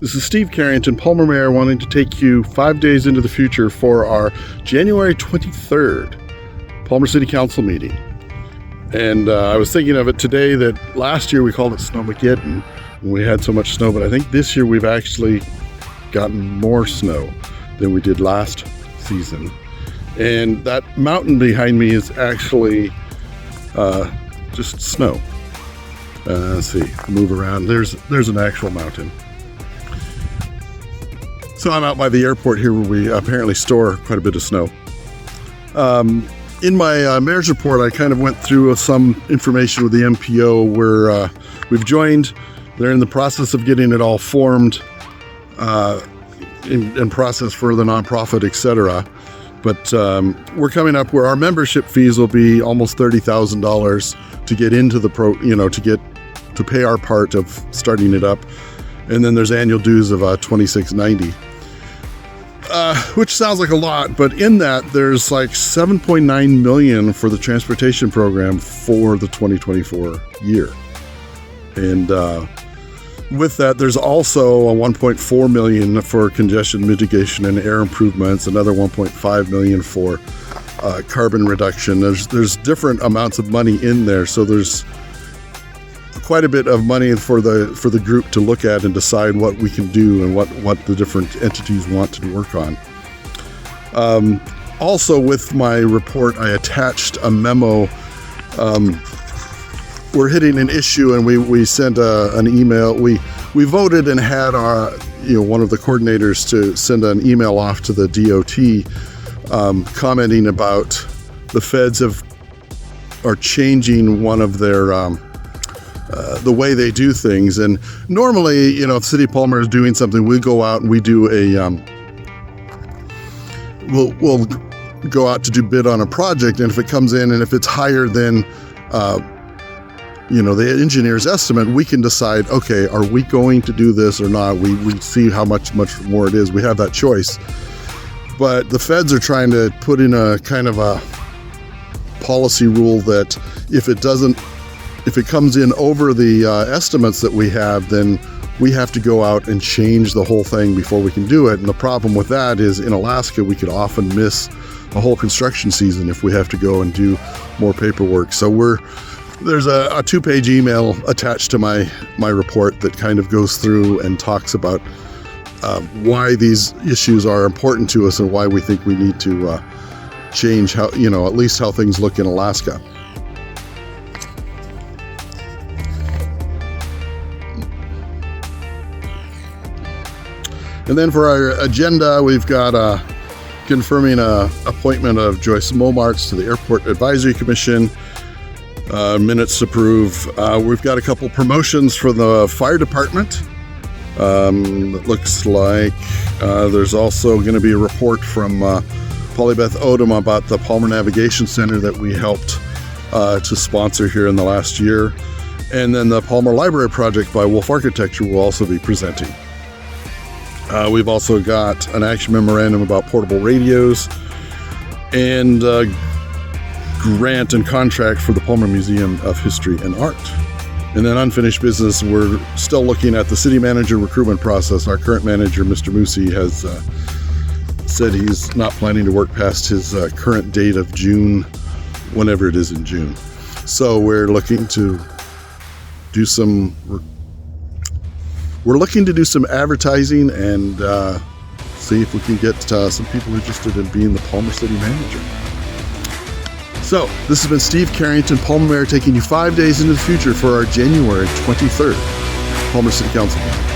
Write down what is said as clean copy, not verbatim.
This is Steve Carrington, Palmer Mayor, wanting to take you 5 days into the future for our January 23rd Palmer City Council meeting. And I was thinking of it today that last year we called it Snowmageddon, and we had so much snow, but I think this year we've actually gotten more snow than we did last season. And that mountain behind me is actually just snow. Let's see, move around. There's an actual mountain. So I'm out by the airport here where we apparently store quite a bit of snow. In my mayor's report, I kind of went through some information with the MPO where we've joined. They're in the process of getting it all formed in process for the nonprofit, etc. But we're coming up where our membership fees will be almost $30,000 to get into the to pay our part of starting it up, and then there's annual dues of $26.90. Which sounds like a lot, but in that there's like $7.9 million for the transportation program for the 2024 year. And with that, there's also a $1.4 million for congestion mitigation and air improvements, another $1.5 million for carbon reduction. There's different amounts of money in there, so there's quite a bit of money for the group to look at and decide what we can do and what the different entities want to work on. Also, with my report, I attached a memo. We're hitting an issue, and we sent an email. We voted and had our one of the coordinators to send an email off to the DOT, commenting about the feds are changing one of their the way they do things. And normally, if City of Palmer is doing something, we go out and we do we'll go out to do bid on a project, and if it comes in and if it's higher than the engineer's estimate, we can decide, okay, are we going to do this or not? We see how much more it is. We have that choice. But the feds are trying to put in a kind of a policy rule that if it comes in over the estimates that we have, then we have to go out and change the whole thing before we can do it. And the problem with that is in Alaska, we could often miss a whole construction season if we have to go and do more paperwork. So there's a 2-page email attached to my report that kind of goes through and talks about why these issues are important to us and why we think we need to change how, at least how things look in Alaska. And then for our agenda, we've got confirming an appointment of Joyce Momarts to the Airport Advisory Commission, minutes to approve. We've got a couple promotions for the fire department. It looks like there's also going to be a report from Polly-Beth Odom about the Palmer Navigation Center that we helped to sponsor here in the last year. And then the Palmer Library Project by Wolf Architecture will also be presenting. We've also got an action memorandum about portable radios and grant and contract for the Palmer Museum of History and Art. And then unfinished business, we're still looking at the city manager recruitment process. Our current manager, Mr. Moosey, has said he's not planning to work past his current date of June, whenever it is in June. So we're looking to do some advertising and see if we can get some people interested in being the Palmer City manager. So this has been Steve Carrington, Palmer Mayor, taking you 5 days into the future for our January 23rd Palmer City Council meeting.